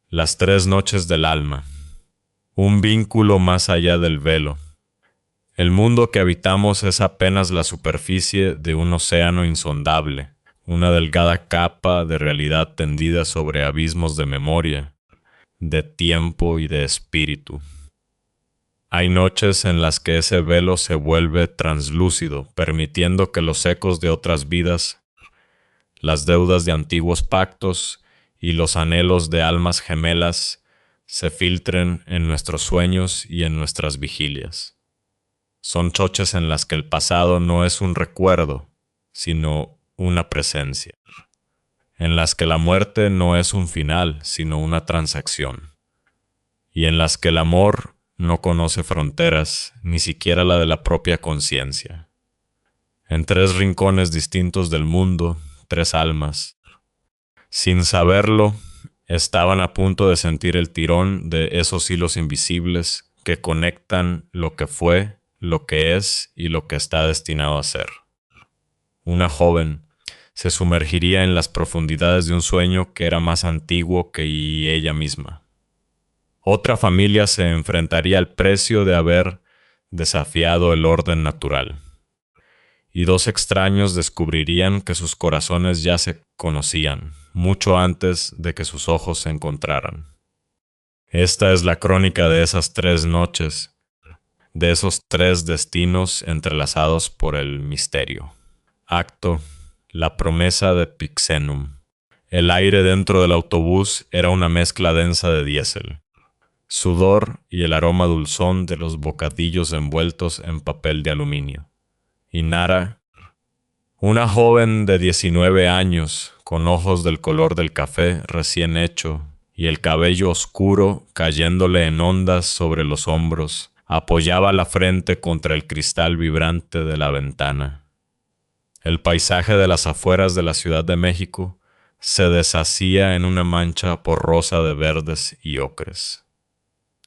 Las tres noches del alma. Un vínculo más allá del velo. El mundo que habitamos es apenas la superficie de un océano insondable, una delgada capa de realidad tendida sobre abismos de memoria, de tiempo y de espíritu. Hay noches en las que ese velo se vuelve translúcido, permitiendo que los ecos de otras vidas, las deudas de antiguos pactos y los anhelos de almas gemelas se filtren en nuestros sueños y en nuestras vigilias. Son noches en las que el pasado no es un recuerdo, sino una presencia. En las que la muerte no es un final, sino una transacción. Y en las que el amor no conoce fronteras, ni siquiera la de la propia conciencia. En tres rincones distintos del mundo, tres almas. Sin saberlo, estaban a punto de sentir el tirón de esos hilos invisibles que conectan lo que fue, lo que es y lo que está destinado a ser. Una joven se sumergiría en las profundidades de un sueño que era más antiguo que ella misma. Otra familia se enfrentaría al precio de haber desafiado el orden natural. Y dos extraños descubrirían que sus corazones ya se conocían, mucho antes de que sus ojos se encontraran. Esta es la crónica de esas tres noches, de esos tres destinos entrelazados por el misterio. Acto: la promesa de Pixenum. El aire dentro del autobús era una mezcla densa de diésel, sudor y el aroma dulzón de los bocadillos envueltos en papel de aluminio. Y Nara, una joven de 19 años, con ojos del color del café recién hecho y el cabello oscuro cayéndole en ondas sobre los hombros, apoyaba la frente contra el cristal vibrante de la ventana. El paisaje de las afueras de la Ciudad de México se deshacía en una mancha borrosa de verdes y ocres.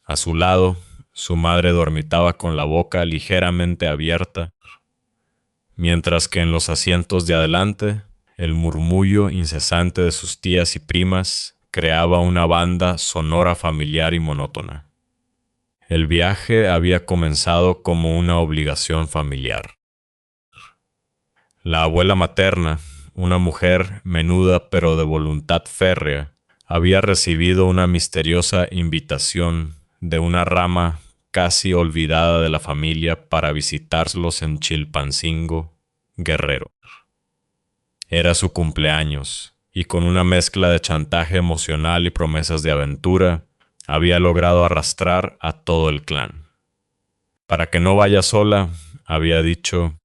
A su lado, su madre dormitaba con la boca ligeramente abierta, mientras que en los asientos de adelante, el murmullo incesante de sus tías y primas creaba una banda sonora familiar y monótona. El viaje había comenzado como una obligación familiar. La abuela materna, una mujer menuda pero de voluntad férrea, había recibido una misteriosa invitación de una rama casi olvidada de la familia para visitarlos en Chilpancingo, Guerrero. Era su cumpleaños, y con una mezcla de chantaje emocional y promesas de aventura, había logrado arrastrar a todo el clan. Para que no vaya sola, había dicho,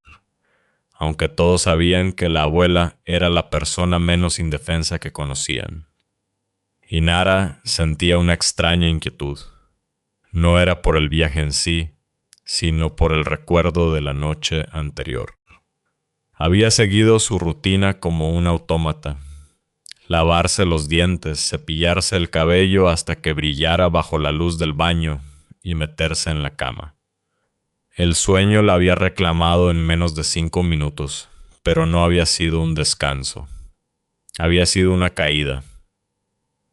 aunque todos sabían que la abuela era la persona menos indefensa que conocían. Y Nara sentía una extraña inquietud. No era por el viaje en sí, sino por el recuerdo de la noche anterior. Había seguido su rutina como un autómata. Lavarse los dientes, cepillarse el cabello hasta que brillara bajo la luz del baño y meterse en la cama. El sueño la había reclamado en menos de 5 minutos, pero no había sido un descanso. Había sido una caída.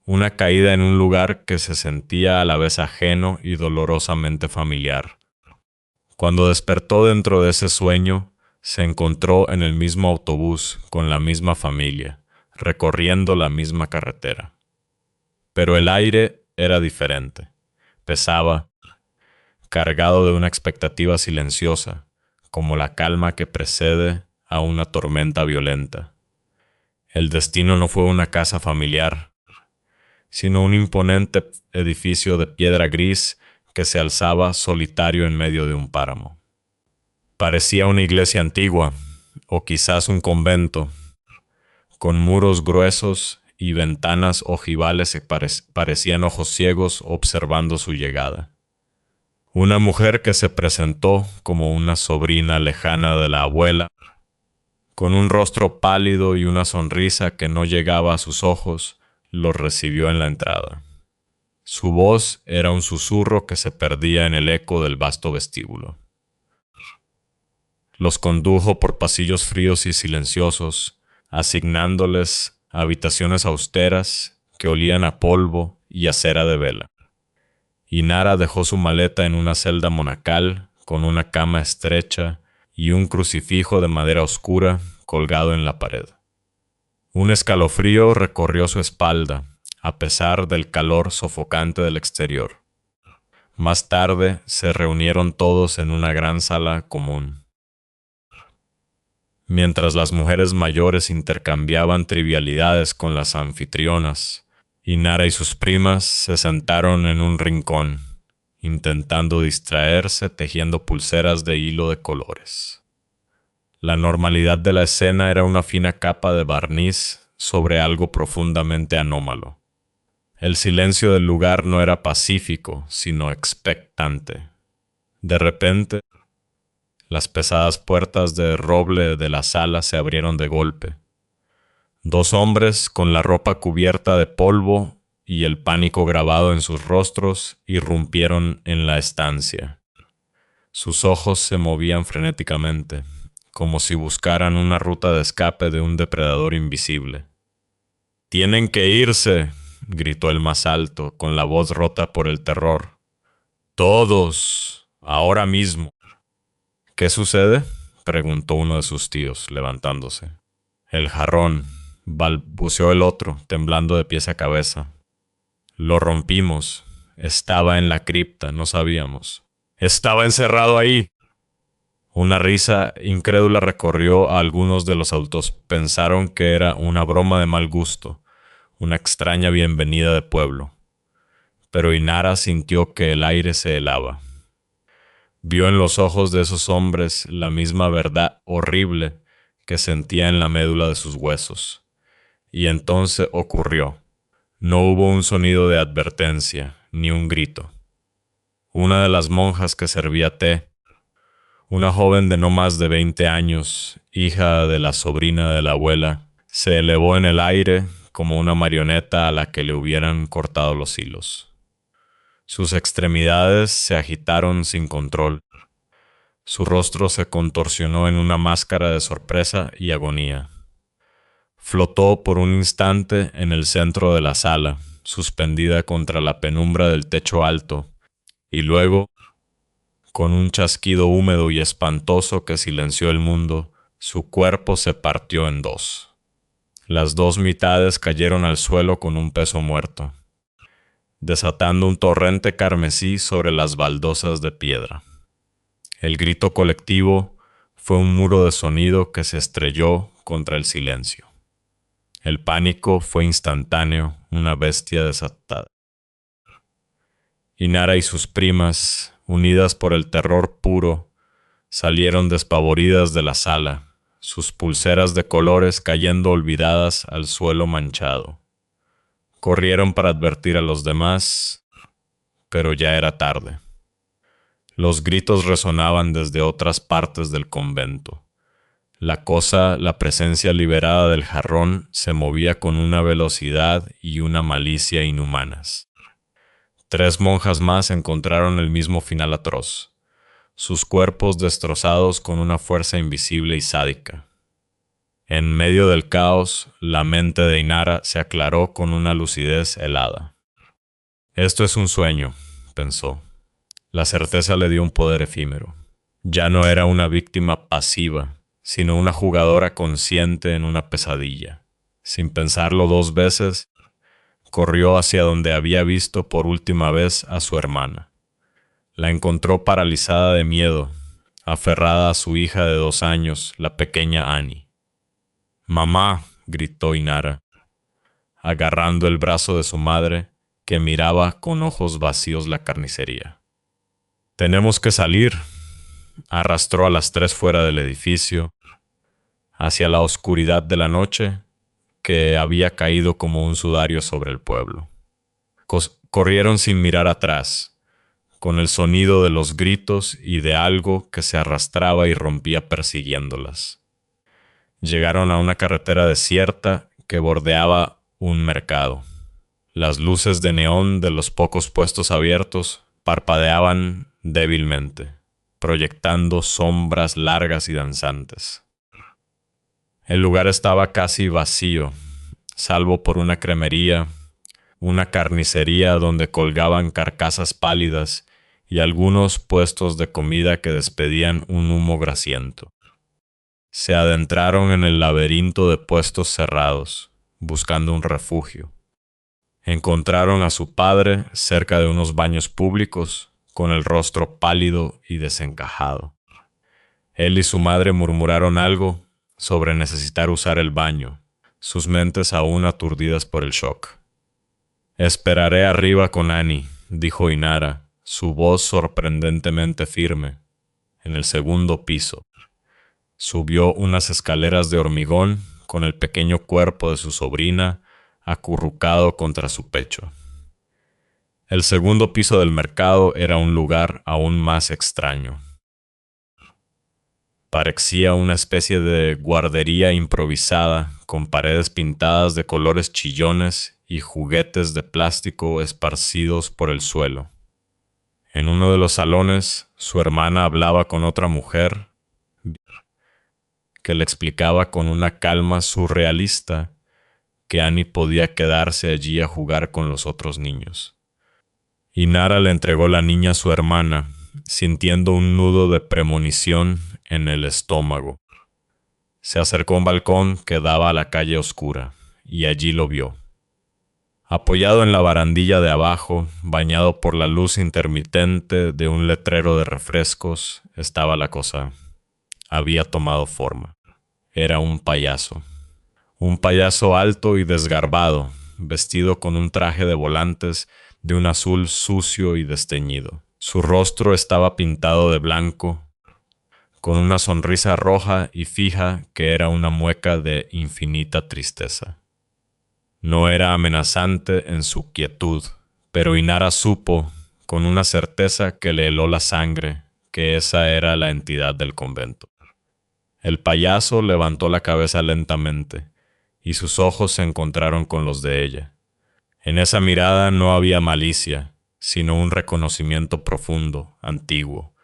Una caída en un lugar que se sentía a la vez ajeno y dolorosamente familiar. Cuando despertó dentro de ese sueño, se encontró en el mismo autobús con la misma familia, recorriendo la misma carretera. Pero el aire era diferente. Pesaba, cargado de una expectativa silenciosa, como la calma que precede a una tormenta violenta. El destino no fue una casa familiar, sino un imponente edificio de piedra gris que se alzaba solitario en medio de un páramo. Parecía una iglesia antigua, o quizás un convento, con muros gruesos y ventanas ojivales que parecían ojos ciegos observando su llegada. Una mujer que se presentó como una sobrina lejana de la abuela, con un rostro pálido y una sonrisa que no llegaba a sus ojos, los recibió en la entrada. Su voz era un susurro que se perdía en el eco del vasto vestíbulo. Los condujo por pasillos fríos y silenciosos, asignándoles habitaciones austeras que olían a polvo y a cera de vela. Inara dejó su maleta en una celda monacal con una cama estrecha y un crucifijo de madera oscura colgado en la pared. Un escalofrío recorrió su espalda, a pesar del calor sofocante del exterior. Más tarde se reunieron todos en una gran sala común. Mientras las mujeres mayores intercambiaban trivialidades con las anfitrionas, Inara y sus primas se sentaron en un rincón, intentando distraerse tejiendo pulseras de hilo de colores. La normalidad de la escena era una fina capa de barniz sobre algo profundamente anómalo. El silencio del lugar no era pacífico, sino expectante. De repente, las pesadas puertas de roble de la sala se abrieron de golpe. Dos hombres, con la ropa cubierta de polvo y el pánico grabado en sus rostros, irrumpieron en la estancia. Sus ojos se movían frenéticamente, como si buscaran una ruta de escape de un depredador invisible. «¡Tienen que irse!», gritó el más alto, con la voz rota por el terror. «¡Todos! ¡Ahora mismo!». «¿Qué sucede?», preguntó uno de sus tíos, levantándose. «El jarrón», balbuceó el otro, temblando de pies a cabeza. «Lo rompimos. Estaba en la cripta, no sabíamos. ¡Estaba encerrado ahí!». Una risa incrédula recorrió a algunos de los adultos. Pensaron que era una broma de mal gusto, una extraña bienvenida de pueblo. Pero Inara sintió que el aire se helaba. Vio en los ojos de esos hombres la misma verdad horrible que sentía en la médula de sus huesos. Y entonces ocurrió. No hubo un sonido de advertencia, ni un grito. Una de las monjas que servía té, una joven de no más de 20 años, hija de la sobrina de la abuela, se elevó en el aire como una marioneta a la que le hubieran cortado los hilos. Sus extremidades se agitaron sin control. Su rostro se contorsionó en una máscara de sorpresa y agonía. Flotó por un instante en el centro de la sala, suspendida contra la penumbra del techo alto, y luego, con un chasquido húmedo y espantoso que silenció el mundo, su cuerpo se partió en dos. Las dos mitades cayeron al suelo con un peso muerto, desatando un torrente carmesí sobre las baldosas de piedra. El grito colectivo fue un muro de sonido que se estrelló contra el silencio. El pánico fue instantáneo, una bestia desatada. Inara y sus primas, unidas por el terror puro, salieron despavoridas de la sala, sus pulseras de colores cayendo olvidadas al suelo manchado. Corrieron para advertir a los demás, pero ya era tarde. Los gritos resonaban desde otras partes del convento. La presencia liberada del jarrón, se movía con una velocidad y una malicia inhumanas. 3 monjas más encontraron el mismo final atroz, sus cuerpos destrozados con una fuerza invisible y sádica. En medio del caos, la mente de Inara se aclaró con una lucidez helada. «Esto es un sueño», pensó. La certeza le dio un poder efímero. Ya no era una víctima pasiva, sino una jugadora consciente en una pesadilla. Sin pensarlo 2 veces, corrió hacia donde había visto por última vez a su hermana. La encontró paralizada de miedo, aferrada a su hija de 2 años, la pequeña Annie. «¡Mamá!», gritó Inara, agarrando el brazo de su madre, que miraba con ojos vacíos la carnicería. «Tenemos que salir», arrastró a las 3 fuera del edificio, hacia la oscuridad de la noche, que había caído como un sudario sobre el pueblo. Corrieron sin mirar atrás, con el sonido de los gritos y de algo que se arrastraba y rompía persiguiéndolas. Llegaron a una carretera desierta que bordeaba un mercado. Las luces de neón de los pocos puestos abiertos parpadeaban débilmente, proyectando sombras largas y danzantes. El lugar estaba casi vacío, salvo por una cremería, una carnicería donde colgaban carcasas pálidas y algunos puestos de comida que despedían un humo grasiento. Se adentraron en el laberinto de puestos cerrados, buscando un refugio. Encontraron a su padre cerca de unos baños públicos, con el rostro pálido y desencajado. Él y su madre murmuraron algo sobre necesitar usar el baño, sus mentes aún aturdidas por el shock. «Esperaré arriba con Annie», dijo Inara, su voz sorprendentemente firme, en el segundo piso. Subió unas escaleras de hormigón con el pequeño cuerpo de su sobrina acurrucado contra su pecho. El segundo piso del mercado era un lugar aún más extraño. Parecía una especie de guardería improvisada con paredes pintadas de colores chillones y juguetes de plástico esparcidos por el suelo. En uno de los salones, su hermana hablaba con otra mujer que le explicaba con una calma surrealista que Annie podía quedarse allí a jugar con los otros niños. Inara le entregó la niña a su hermana, sintiendo un nudo de premonición en el estómago. Se acercó a un balcón que daba a la calle oscura, y allí lo vio. Apoyado en la barandilla de abajo, bañado por la luz intermitente de un letrero de refrescos, estaba la cosa. Había tomado forma. Era un payaso. Un payaso alto y desgarbado, vestido con un traje de volantes de un azul sucio y desteñido. Su rostro estaba pintado de blanco, con una sonrisa roja y fija que era una mueca de infinita tristeza. No era amenazante en su quietud, pero Inara supo, con una certeza que le heló la sangre, que esa era la entidad del convento. El payaso levantó la cabeza lentamente, y sus ojos se encontraron con los de ella. En esa mirada no había malicia, sino un reconocimiento profundo, antiguo.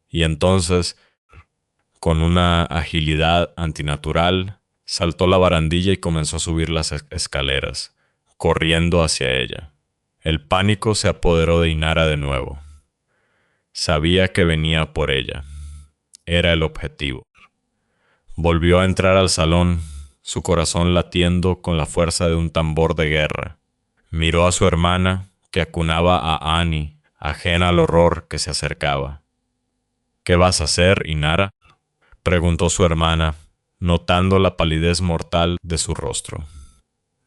Y entonces, con una agilidad antinatural, saltó la barandilla y comenzó a subir las escaleras, corriendo hacia ella. El pánico se apoderó de Inara de nuevo. Sabía que venía por ella. Era el objetivo. Volvió a entrar al salón, su corazón latiendo con la fuerza de un tambor de guerra. Miró a su hermana, que acunaba a Annie, ajena al horror que se acercaba. «¿Qué vas a hacer, Inara?», preguntó su hermana, notando la palidez mortal de su rostro.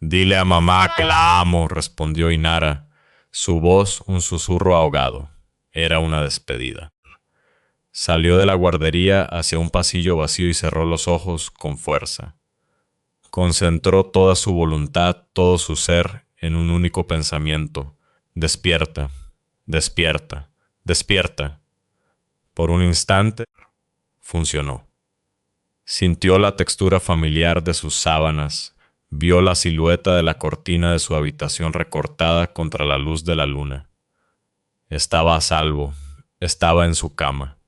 «Dile a mamá que la amo», respondió Inara, su voz un susurro ahogado. Era una despedida. Salió de la guardería hacia un pasillo vacío y cerró los ojos con fuerza. Concentró toda su voluntad, todo su ser, en un único pensamiento. «Despierta, despierta, despierta». Por un instante, funcionó. Sintió la textura familiar de sus sábanas, vio la silueta de la cortina de su habitación recortada contra la luz de la luna. Estaba a salvo, estaba en su cama,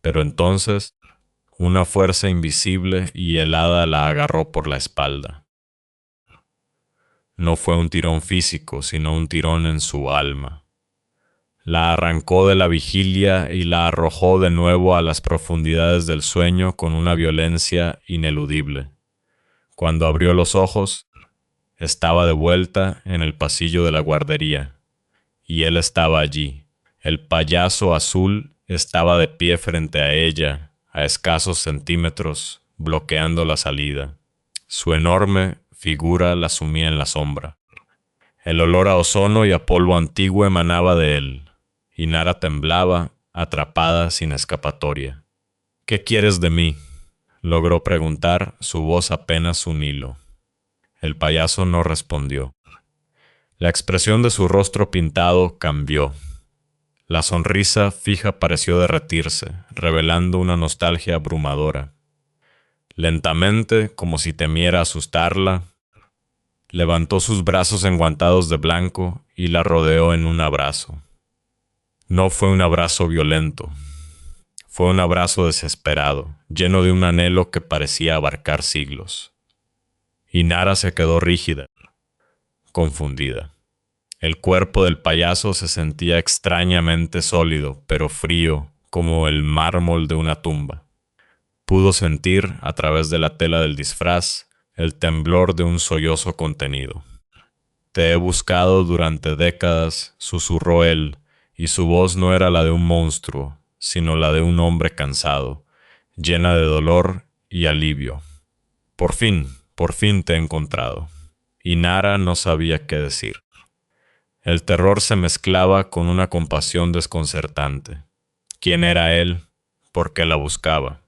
pero entonces una fuerza invisible y helada la agarró por la espalda. No fue un tirón físico, sino un tirón en su alma. La arrancó de la vigilia y la arrojó de nuevo a las profundidades del sueño con una violencia ineludible. Cuando abrió los ojos, estaba de vuelta en el pasillo de la guardería, y él estaba allí. El payaso azul estaba de pie frente a ella, a escasos centímetros, bloqueando la salida. Su enorme figura la sumía en la sombra. El olor a ozono y a polvo antiguo emanaba de él. Inara temblaba, atrapada sin escapatoria. «¿Qué quieres de mí?», logró preguntar, su voz apenas un hilo. El payaso no respondió. La expresión de su rostro pintado cambió. La sonrisa fija pareció derretirse, revelando una nostalgia abrumadora. Lentamente, como si temiera asustarla, levantó sus brazos enguantados de blanco y la rodeó en un abrazo. No fue un abrazo violento. Fue un abrazo desesperado, lleno de un anhelo que parecía abarcar siglos. Inara se quedó rígida, confundida. El cuerpo del payaso se sentía extrañamente sólido, pero frío, como el mármol de una tumba. Pudo sentir, a través de la tela del disfraz, el temblor de un sollozo contenido. «Te he buscado durante décadas», susurró él, y su voz no era la de un monstruo, sino la de un hombre cansado, llena de dolor y alivio. Por fin te he encontrado». Y Nara no sabía qué decir. El terror se mezclaba con una compasión desconcertante. ¿Quién era él? ¿Por qué la buscaba?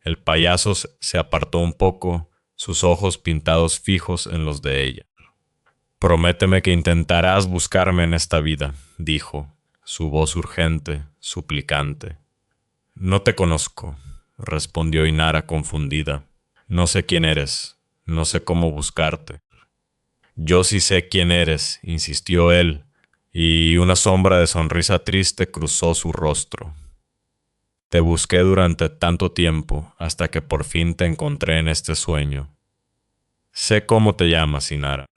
El payaso se apartó un poco, sus ojos pintados fijos en los de ella. «Prométeme que intentarás buscarme en esta vida», dijo, su voz urgente, suplicante. «No te conozco», respondió Inara confundida. «No sé quién eres, no sé cómo buscarte». «Yo sí sé quién eres», insistió él, y una sombra de sonrisa triste cruzó su rostro. «Te busqué durante tanto tiempo hasta que por fin te encontré en este sueño. Sé cómo te llamas, Inara».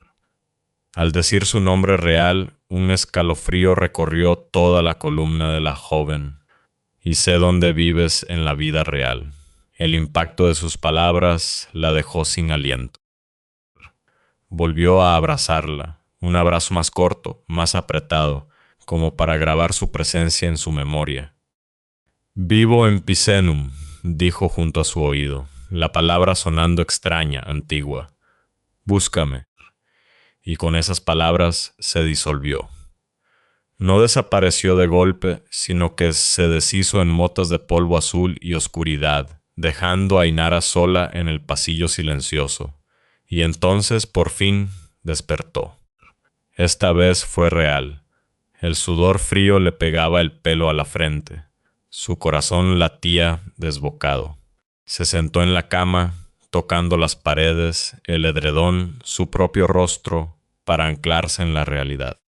Al decir su nombre real, un escalofrío recorrió toda la columna de la joven. «Y sé dónde vives en la vida real». El impacto de sus palabras la dejó sin aliento. Volvió a abrazarla, un abrazo más corto, más apretado, como para grabar su presencia en su memoria. «Vivo en Picenum», dijo junto a su oído, la palabra sonando extraña, antigua. «Búscame». Y con esas palabras se disolvió. No desapareció de golpe, sino que se deshizo en motas de polvo azul y oscuridad, dejando a Inara sola en el pasillo silencioso. Y entonces, por fin, despertó. Esta vez fue real. El sudor frío le pegaba el pelo a la frente. Su corazón latía desbocado. Se sentó en la cama, tocando las paredes, el edredón, su propio rostro, para anclarse en la realidad.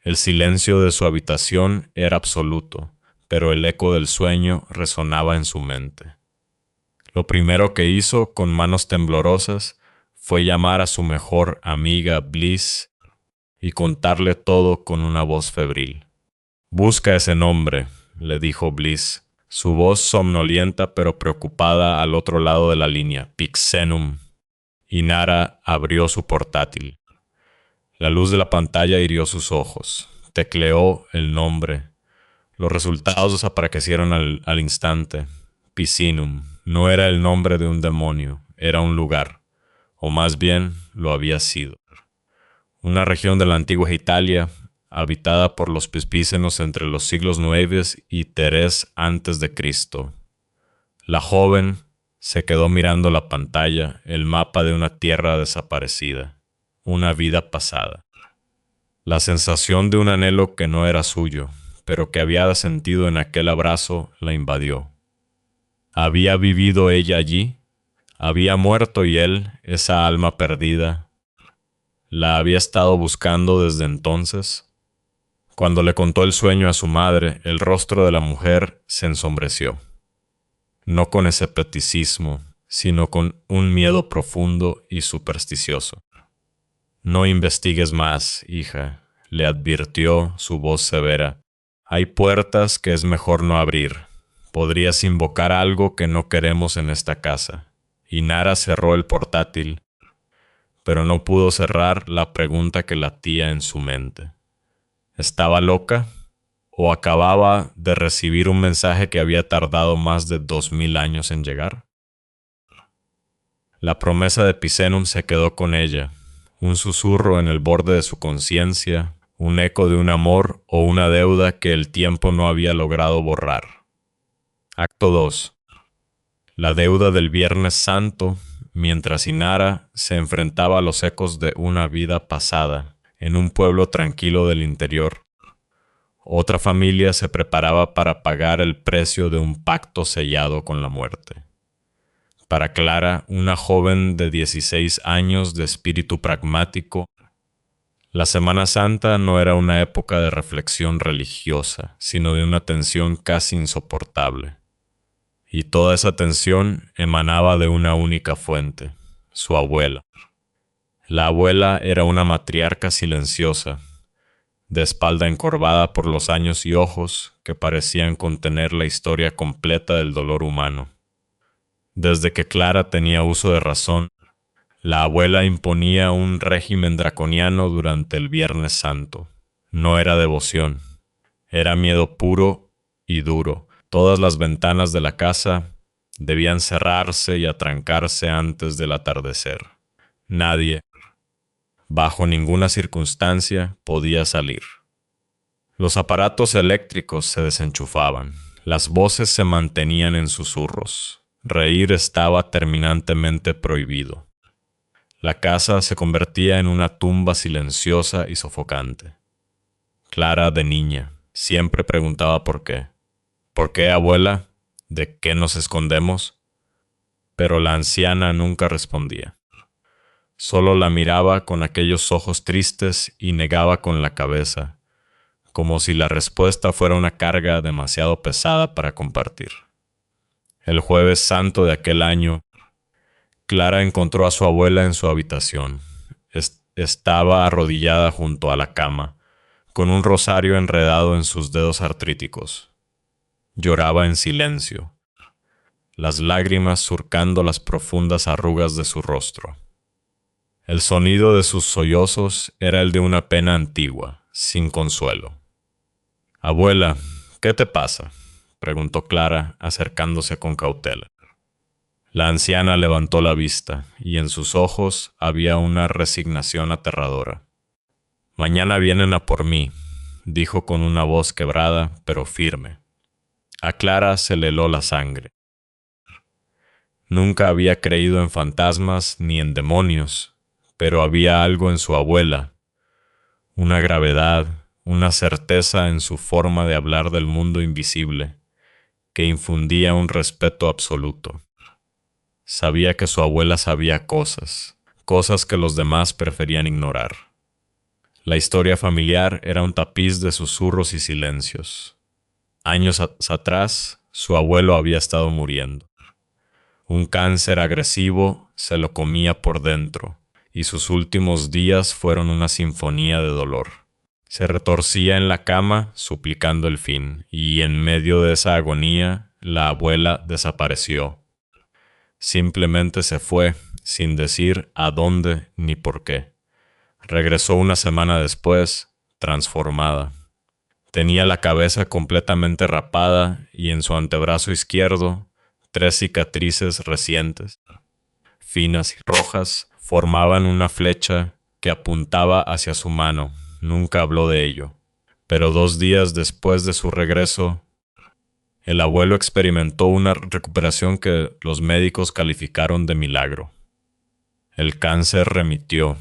El silencio de su habitación era absoluto, pero el eco del sueño resonaba en su mente. Lo primero que hizo, con manos temblorosas, fue llamar a su mejor amiga Bliss y contarle todo con una voz febril. «Busca ese nombre», le dijo Bliss, su voz somnolienta pero preocupada al otro lado de la línea. «Picenum». Y Nara abrió su portátil. La luz de la pantalla hirió sus ojos. Tecleó el nombre. Los resultados desaparecieron al instante. Picenum no era el nombre de un demonio, era un lugar, o más bien lo había sido. Una región de la antigua Italia, habitada por los pispícenos entre los siglos IX y III antes de Cristo. La joven se quedó mirando la pantalla, el mapa de una tierra desaparecida, una vida pasada. La sensación de un anhelo que no era suyo, pero que había sentido en aquel abrazo, la invadió. ¿Había vivido ella allí? ¿Había muerto y él, esa alma perdida, la había estado buscando desde entonces? Cuando le contó el sueño a su madre, el rostro de la mujer se ensombreció. No con escepticismo, sino con un miedo profundo y supersticioso. «No investigues más, hija», le advirtió su voz severa. «Hay puertas que es mejor no abrir. Podrías invocar algo que no queremos en esta casa». Y Nara cerró el portátil, pero no pudo cerrar la pregunta que latía en su mente. ¿Estaba loca? ¿O acababa de recibir un mensaje que había tardado más de 2000 años en llegar? La promesa de Picenum se quedó con ella, un susurro en el borde de su conciencia, un eco de un amor o una deuda que el tiempo no había logrado borrar. Acto 2. La deuda del Viernes Santo, mientras Inara se enfrentaba a los ecos de una vida pasada en un pueblo tranquilo del interior. Otra familia se preparaba para pagar el precio de un pacto sellado con la muerte. Para Clara, una joven de 16 años de espíritu pragmático, la Semana Santa no era una época de reflexión religiosa, sino de una tensión casi insoportable. Y toda esa tensión emanaba de una única fuente, su abuela. La abuela era una matriarca silenciosa, de espalda encorvada por los años y ojos que parecían contener la historia completa del dolor humano. Desde que Clara tenía uso de razón, la abuela imponía un régimen draconiano durante el Viernes Santo. No era devoción, era miedo puro y duro. Todas las ventanas de la casa debían cerrarse y atrancarse antes del atardecer. Nadie, bajo ninguna circunstancia, podía salir. Los aparatos eléctricos se desenchufaban. Las voces se mantenían en susurros. Reír estaba terminantemente prohibido. La casa se convertía en una tumba silenciosa y sofocante. Clara, de niña, siempre preguntaba por qué. ¿Por qué, abuela? ¿De qué nos escondemos? Pero la anciana nunca respondía. Solo la miraba con aquellos ojos tristes y negaba con la cabeza, como si la respuesta fuera una carga demasiado pesada para compartir. El Jueves Santo de aquel año, Clara encontró a su abuela en su habitación. Estaba arrodillada junto a la cama, con un rosario enredado en sus dedos artríticos. Lloraba en silencio, las lágrimas surcando las profundas arrugas de su rostro. El sonido de sus sollozos era el de una pena antigua, sin consuelo. «Abuela, ¿qué te pasa?», preguntó Clara, acercándose con cautela. La anciana levantó la vista, y en sus ojos había una resignación aterradora. «Mañana vienen a por mí», dijo con una voz quebrada, pero firme. A Clara se le heló la sangre. Nunca había creído en fantasmas ni en demonios, pero había algo en su abuela, una gravedad, una certeza en su forma de hablar del mundo invisible, que infundía un respeto absoluto. Sabía que su abuela sabía cosas que los demás preferían ignorar. La historia familiar era un tapiz de susurros y silencios. Años atrás, su abuelo había estado muriendo. Un cáncer agresivo se lo comía por dentro, y sus últimos días fueron una sinfonía de dolor. Se retorcía en la cama suplicando el fin, y en medio de esa agonía, la abuela desapareció. Simplemente se fue, sin decir a dónde ni por qué. Regresó una semana después, transformada. Tenía la cabeza completamente rapada y en su antebrazo izquierdo 3 cicatrices recientes, finas y rojas, formaban una flecha que apuntaba hacia su mano. Nunca habló de ello. Pero 2 días después de su regreso, el abuelo experimentó una recuperación que los médicos calificaron de milagro. El cáncer remitió.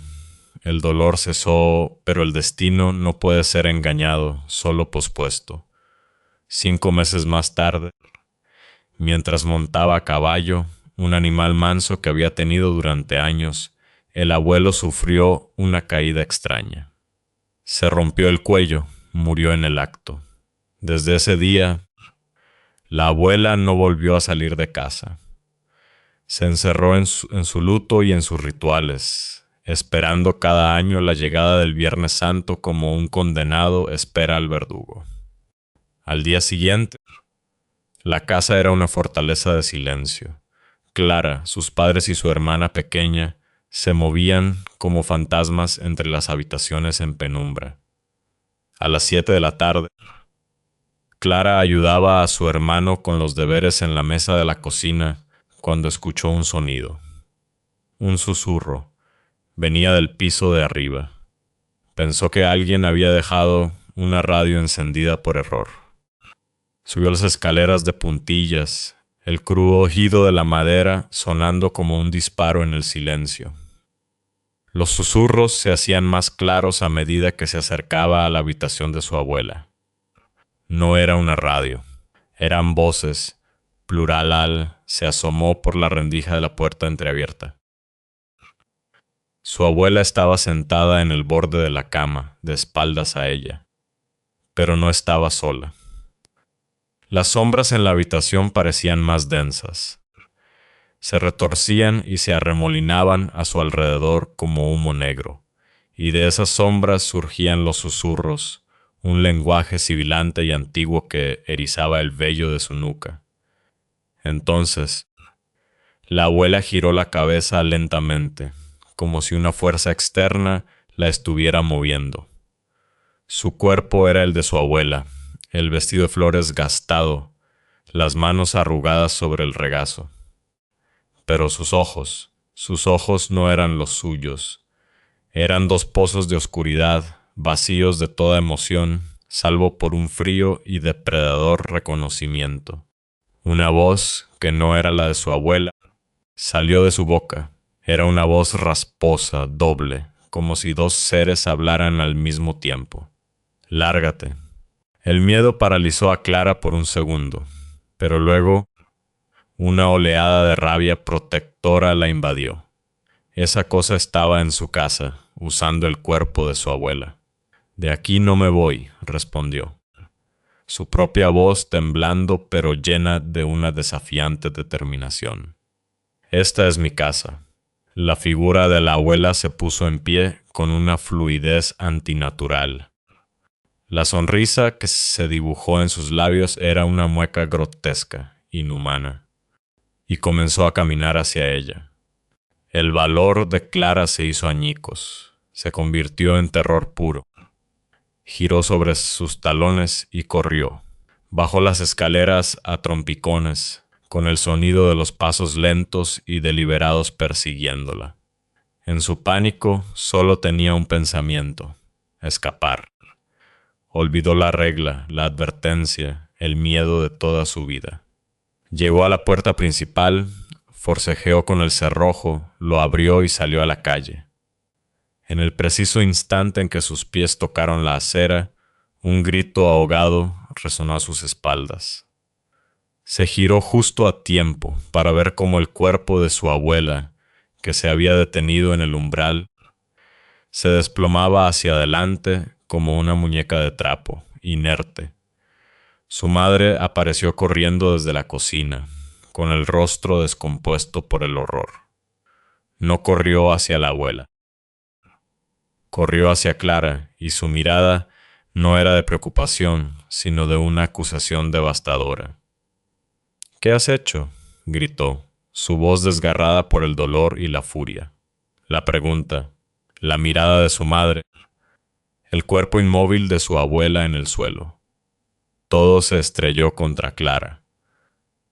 El dolor cesó, pero el destino no puede ser engañado, solo pospuesto. 5 meses más tarde, mientras montaba a caballo, un animal manso que había tenido durante años, el abuelo sufrió una caída extraña. Se rompió el cuello, murió en el acto. Desde ese día, la abuela no volvió a salir de casa. Se encerró en su luto y en sus rituales, esperando cada año la llegada del Viernes Santo como un condenado espera al verdugo. Al día siguiente, la casa era una fortaleza de silencio. Clara, sus padres y su hermana pequeña se movían como fantasmas entre las habitaciones en penumbra. A las 7 de la tarde, Clara ayudaba a su hermano con los deberes en la mesa de la cocina cuando escuchó un sonido. Un susurro. Venía del piso de arriba. Pensó que alguien había dejado una radio encendida por error. Subió las escaleras de puntillas, el crujido de la madera sonando como un disparo en el silencio. Los susurros se hacían más claros a medida que se acercaba a la habitación de su abuela. No era una radio, eran voces. Plural se asomó por la rendija de la puerta entreabierta. Su abuela estaba sentada en el borde de la cama, de espaldas a ella, pero no estaba sola. Las sombras en la habitación parecían más densas. Se retorcían y se arremolinaban a su alrededor como humo negro, y de esas sombras surgían los susurros, un lenguaje sibilante y antiguo que erizaba el vello de su nuca. Entonces, la abuela giró la cabeza lentamente, como si una fuerza externa la estuviera moviendo. Su cuerpo era el de su abuela, el vestido de flores gastado, las manos arrugadas sobre el regazo. Pero sus ojos no eran los suyos. Eran dos pozos de oscuridad, vacíos de toda emoción, salvo por un frío y depredador reconocimiento. Una voz, que no era la de su abuela, salió de su boca. Era una voz rasposa, doble, como si dos seres hablaran al mismo tiempo. «Lárgate». El miedo paralizó a Clara por un segundo, pero luego una oleada de rabia protectora la invadió. Esa cosa estaba en su casa, usando el cuerpo de su abuela. «De aquí no me voy», respondió. Su propia voz temblando pero llena de una desafiante determinación. «Esta es mi casa». La figura de la abuela se puso en pie con una fluidez antinatural. La sonrisa que se dibujó en sus labios era una mueca grotesca, inhumana, y comenzó a caminar hacia ella. El valor de Clara se hizo añicos, se convirtió en terror puro. Giró sobre sus talones y corrió. Bajó las escaleras a trompicones, con el sonido de los pasos lentos y deliberados persiguiéndola. En su pánico solo tenía un pensamiento: escapar. Olvidó la regla, la advertencia, el miedo de toda su vida. Llegó a la puerta principal, forcejeó con el cerrojo, lo abrió y salió a la calle. En el preciso instante en que sus pies tocaron la acera, un grito ahogado resonó a sus espaldas. Se giró justo a tiempo para ver cómo el cuerpo de su abuela, que se había detenido en el umbral, se desplomaba hacia adelante como una muñeca de trapo, inerte. Su madre apareció corriendo desde la cocina, con el rostro descompuesto por el horror. No corrió hacia la abuela. Corrió hacia Clara, y su mirada no era de preocupación, sino de una acusación devastadora. «¿Qué has hecho?», gritó, su voz desgarrada por el dolor y la furia. La pregunta, la mirada de su madre, el cuerpo inmóvil de su abuela en el suelo. Todo se estrelló contra Clara.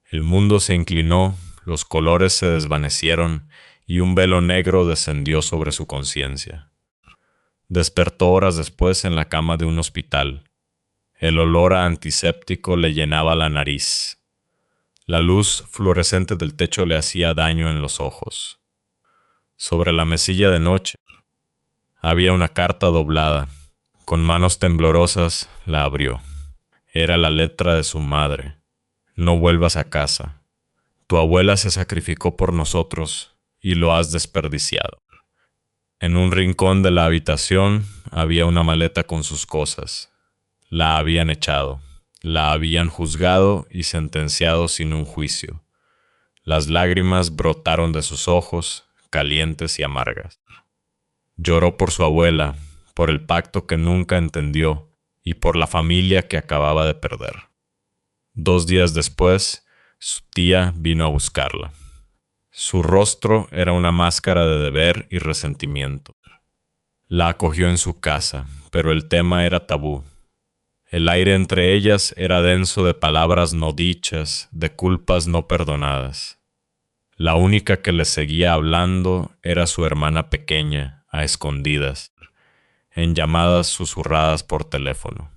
El mundo se inclinó, los colores se desvanecieron y un velo negro descendió sobre su conciencia. Despertó horas después en la cama de un hospital. El olor a antiséptico le llenaba la nariz. La luz fluorescente del techo le hacía daño en los ojos. Sobre la mesilla de noche había una carta doblada. Con manos temblorosas la abrió. Era la letra de su madre. «No vuelvas a casa. Tu abuela se sacrificó por nosotros y lo has desperdiciado». En un rincón de la habitación había una maleta con sus cosas. La habían echado. La habían juzgado y sentenciado sin un juicio. Las lágrimas brotaron de sus ojos, calientes y amargas. Lloró por su abuela, por el pacto que nunca entendió y por la familia que acababa de perder. 2 días después, su tía vino a buscarla. Su rostro era una máscara de deber y resentimiento. La acogió en su casa, pero el tema era tabú. El aire entre ellas era denso de palabras no dichas, de culpas no perdonadas. La única que le seguía hablando era su hermana pequeña, a escondidas, en llamadas susurradas por teléfono.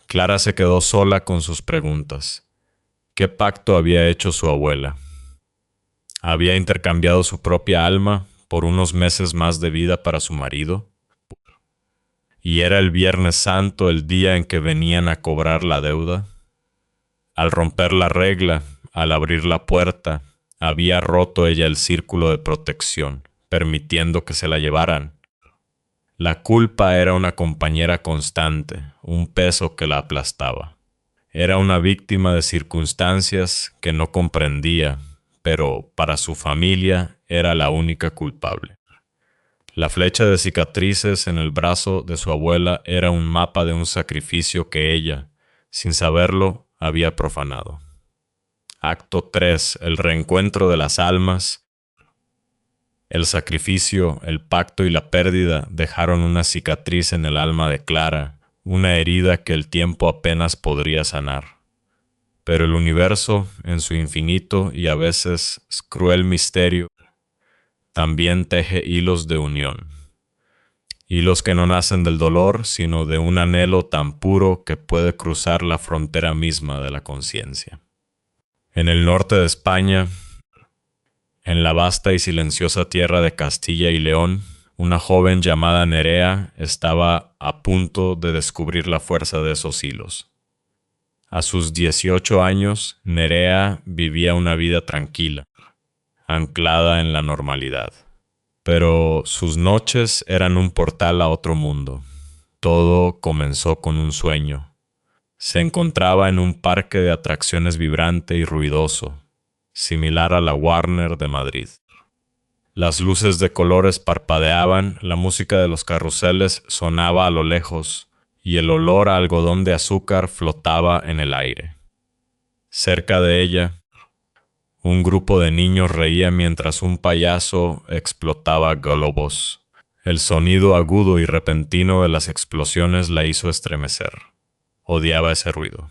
Clara se quedó sola con sus preguntas. ¿Qué pacto había hecho su abuela? ¿Había intercambiado su propia alma por unos meses más de vida para su marido? ¿Y era el Viernes Santo el día en que venían a cobrar la deuda? Al romper la regla, al abrir la puerta, había roto ella el círculo de protección, permitiendo que se la llevaran. La culpa era una compañera constante, un peso que la aplastaba. Era una víctima de circunstancias que no comprendía, pero para su familia era la única culpable. La flecha de cicatrices en el brazo de su abuela era un mapa de un sacrificio que ella, sin saberlo, había profanado. Acto 3. El reencuentro de las almas. El sacrificio, el pacto y la pérdida dejaron una cicatriz en el alma de Clara, una herida que el tiempo apenas podría sanar. Pero el universo, en su infinito y a veces cruel misterio, también teje hilos de unión. Hilos que no nacen del dolor, sino de un anhelo tan puro que puede cruzar la frontera misma de la conciencia. En el norte de España, en la vasta y silenciosa tierra de Castilla y León, una joven llamada Nerea estaba a punto de descubrir la fuerza de esos hilos. A sus 18 años, Nerea vivía una vida tranquila, anclada en la normalidad. Pero sus noches eran un portal a otro mundo. Todo comenzó con un sueño. Se encontraba en un parque de atracciones vibrante y ruidoso, similar a la Warner de Madrid. Las luces de colores parpadeaban, la música de los carruseles sonaba a lo lejos y el olor a algodón de azúcar flotaba en el aire. Cerca de ella, un grupo de niños reía mientras un payaso explotaba globos. El sonido agudo y repentino de las explosiones la hizo estremecer. Odiaba ese ruido.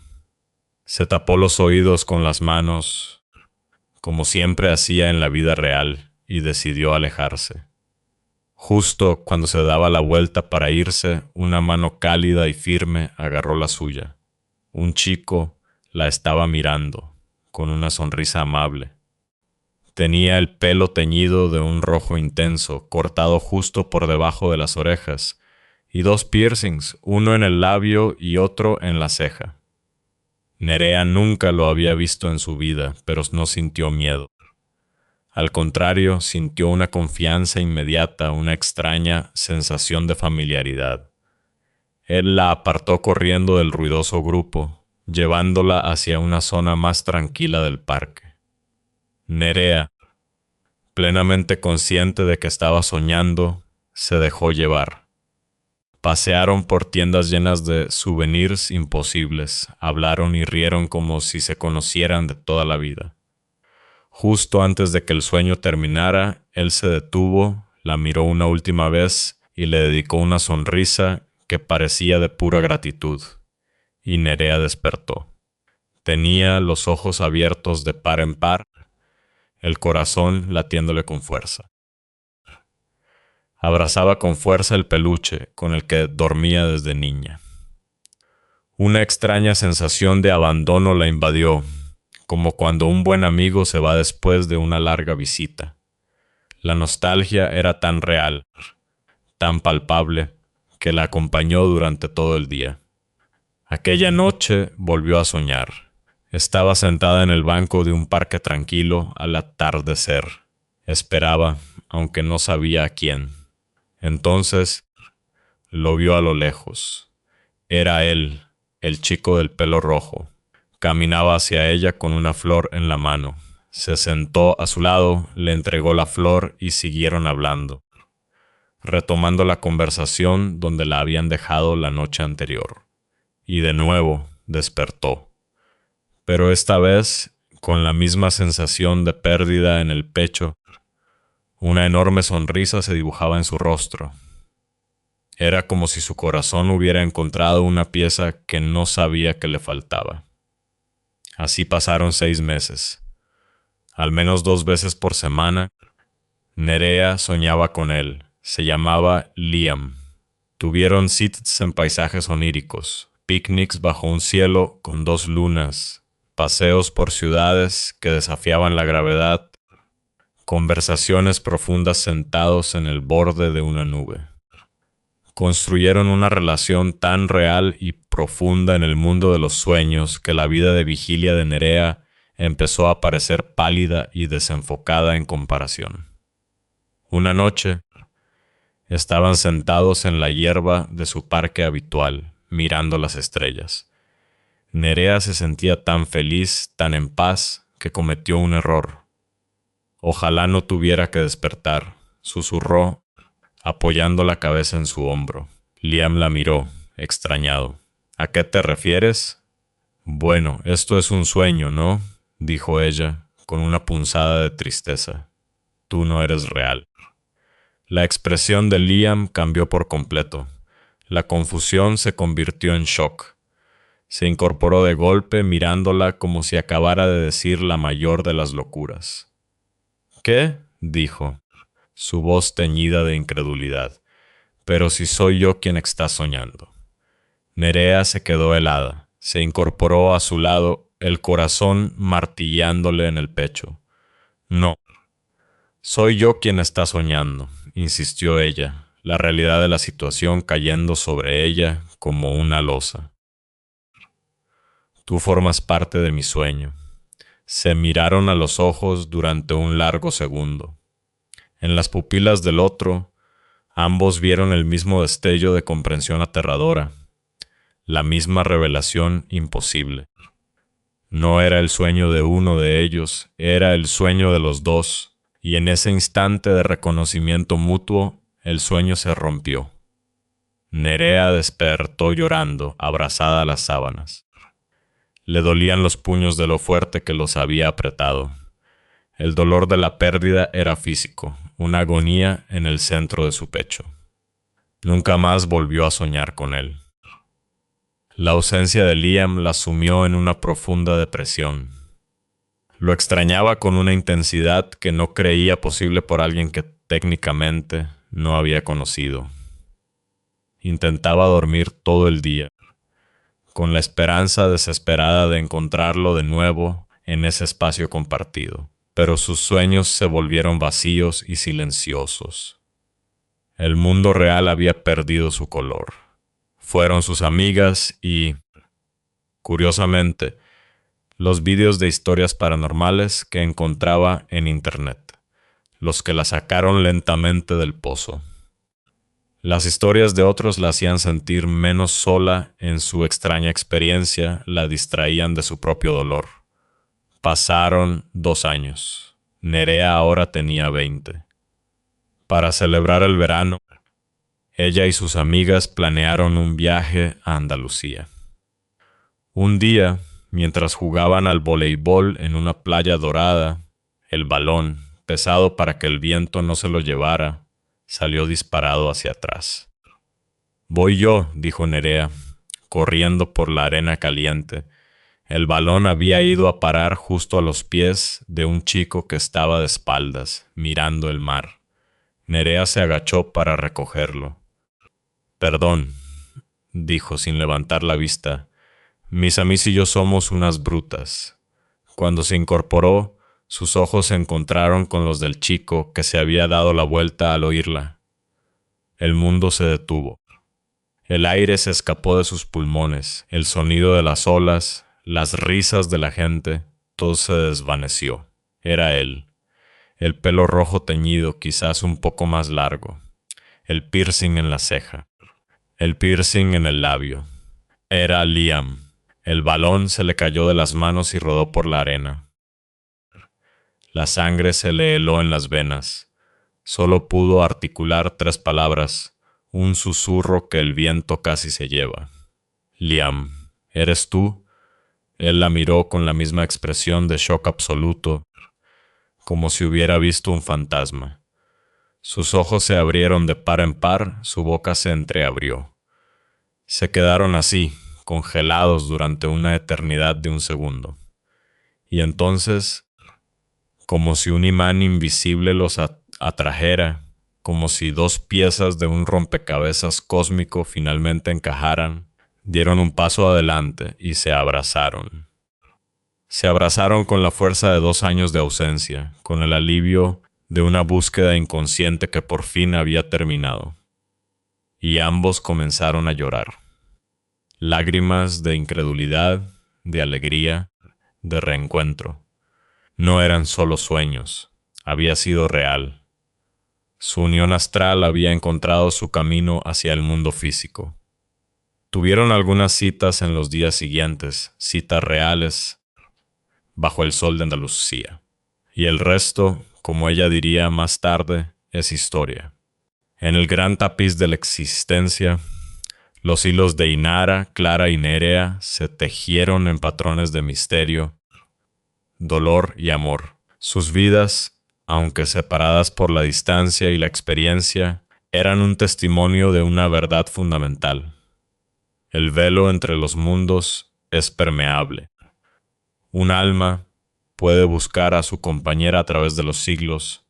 Se tapó los oídos con las manos, como siempre hacía en la vida real, y decidió alejarse. Justo cuando se daba la vuelta para irse, una mano cálida y firme agarró la suya. Un chico la estaba mirando, con una sonrisa amable. Tenía el pelo teñido de un rojo intenso, cortado justo por debajo de las orejas, y 2 piercings, uno en el labio y otro en la ceja. Nerea nunca lo había visto en su vida, pero no sintió miedo. Al contrario, sintió una confianza inmediata, una extraña sensación de familiaridad. Él la apartó corriendo del ruidoso grupo, llevándola hacia una zona más tranquila del parque. Nerea, plenamente consciente de que estaba soñando, se dejó llevar. Pasearon por tiendas llenas de souvenirs imposibles, hablaron y rieron como si se conocieran de toda la vida. Justo antes de que el sueño terminara, él se detuvo, la miró una última vez y le dedicó una sonrisa que parecía de pura gratitud. Y Nerea despertó. Tenía los ojos abiertos de par en par, el corazón latiéndole con fuerza. Abrazaba con fuerza el peluche con el que dormía desde niña. Una extraña sensación de abandono la invadió, como cuando un buen amigo se va después de una larga visita. La nostalgia era tan real, tan palpable, que la acompañó durante todo el día. Aquella noche volvió a soñar. Estaba sentada en el banco de un parque tranquilo al atardecer. Esperaba, aunque no sabía a quién. Entonces lo vio a lo lejos. Era él, el chico del pelo rojo. Caminaba hacia ella con una flor en la mano. Se sentó a su lado, le entregó la flor y siguieron hablando, retomando la conversación donde la habían dejado la noche anterior. Y de nuevo despertó. Pero esta vez con la misma sensación de pérdida en el pecho. Una enorme sonrisa se dibujaba en su rostro. Era como si su corazón hubiera encontrado una pieza que no sabía que le faltaba. Así pasaron 6 meses. Al menos 2 veces por semana, Nerea soñaba con él. Se llamaba Liam. Tuvieron citas en paisajes oníricos, picnics bajo un cielo con 2 lunas, paseos por ciudades que desafiaban la gravedad, conversaciones profundas sentados en el borde de una nube. Construyeron una relación tan real y profunda en el mundo de los sueños que la vida de vigilia de Nerea empezó a parecer pálida y desenfocada en comparación. Una noche, estaban sentados en la hierba de su parque habitual, mirando las estrellas. Nerea se sentía tan feliz, tan en paz, que cometió un error. Ojalá no tuviera que despertar, susurró apoyando la cabeza en su hombro. Liam la miró, extrañado. ¿A qué te refieres? Bueno, esto es un sueño, ¿no? Dijo ella, con una punzada de tristeza. Tú no eres real. La expresión de Liam cambió por completo. La confusión se convirtió en shock. Se incorporó de golpe mirándola como si acabara de decir la mayor de las locuras. ¿Qué? Dijo, su voz teñida de incredulidad. Pero si soy yo quien está soñando. Nerea se quedó helada. Se incorporó a su lado, el corazón martillándole en el pecho. No. Soy yo quien está soñando, insistió ella, la realidad de la situación cayendo sobre ella como una losa. Tú formas parte de mi sueño. Se miraron a los ojos durante un largo segundo. En las pupilas del otro, ambos vieron el mismo destello de comprensión aterradora, la misma revelación imposible. No era el sueño de uno de ellos, era el sueño de los dos, y en ese instante de reconocimiento mutuo, el sueño se rompió. Nerea despertó llorando, abrazada a las sábanas. Le dolían los puños de lo fuerte que los había apretado. El dolor de la pérdida era físico, una agonía en el centro de su pecho. Nunca más volvió a soñar con él. La ausencia de Liam la sumió en una profunda depresión. Lo extrañaba con una intensidad que no creía posible por alguien que técnicamente no había conocido. Intentaba dormir todo el día, con la esperanza desesperada de encontrarlo de nuevo en ese espacio compartido. Pero sus sueños se volvieron vacíos y silenciosos. El mundo real había perdido su color. Fueron sus amigas y, curiosamente, los vídeos de historias paranormales que encontraba en internet, los que la sacaron lentamente del pozo. Las historias de otros la hacían sentir menos sola en su extraña experiencia, la distraían de su propio dolor. Pasaron 2 años. Nerea ahora tenía 20. Para celebrar el verano, ella y sus amigas planearon un viaje a Andalucía. Un día, mientras jugaban al voleibol en una playa dorada, el balón, pesado para que el viento no se lo llevara, salió disparado hacia atrás. «Voy yo», dijo Nerea, corriendo por la arena caliente. El balón había ido a parar justo a los pies de un chico que estaba de espaldas, mirando el mar. Nerea se agachó para recogerlo. «Perdón», dijo sin levantar la vista. «Mis amigas y yo somos unas brutas». Cuando se incorporó, sus ojos se encontraron con los del chico que se había dado la vuelta al oírla. El mundo se detuvo. El aire se escapó de sus pulmones, el sonido de las olas, las risas de la gente, todo se desvaneció. Era él. El pelo rojo teñido, quizás un poco más largo. El piercing en la ceja. El piercing en el labio. Era Liam. El balón se le cayó de las manos y rodó por la arena. La sangre se le heló en las venas. Solo pudo articular 3 palabras, un susurro que el viento casi se lleva. «Liam, ¿eres tú?» Él la miró con la misma expresión de shock absoluto, como si hubiera visto un fantasma. Sus ojos se abrieron de par en par, su boca se entreabrió. Se quedaron así, congelados durante una eternidad de un segundo. Y entonces, como si un imán invisible los atrajera, como si 2 piezas de un rompecabezas cósmico finalmente encajaran, dieron un paso adelante y se abrazaron. Se abrazaron con la fuerza de 2 años de ausencia, con el alivio de una búsqueda inconsciente que por fin había terminado. Y ambos comenzaron a llorar. Lágrimas de incredulidad, de alegría, de reencuentro. No eran solo sueños, había sido real. Su unión astral había encontrado su camino hacia el mundo físico. Tuvieron algunas citas en los días siguientes, citas reales, bajo el sol de Andalucía. Y el resto, como ella diría más tarde, es historia. En el gran tapiz de la existencia, los hilos de Inara, Clara y Nerea se tejieron en patrones de misterio, dolor y amor. Sus vidas, aunque separadas por la distancia y la experiencia, eran un testimonio de una verdad fundamental. El velo entre los mundos es permeable. Un alma puede buscar a su compañera a través de los siglos.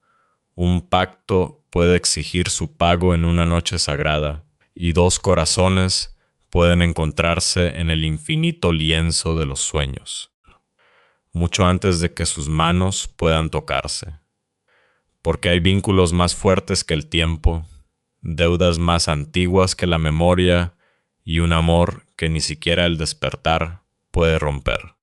Un pacto puede exigir su pago en una noche sagrada. Y dos corazones pueden encontrarse en el infinito lienzo de los sueños, mucho antes de que sus manos puedan tocarse. Porque hay vínculos más fuertes que el tiempo, deudas más antiguas que la memoria y un amor que ni siquiera el despertar puede romper.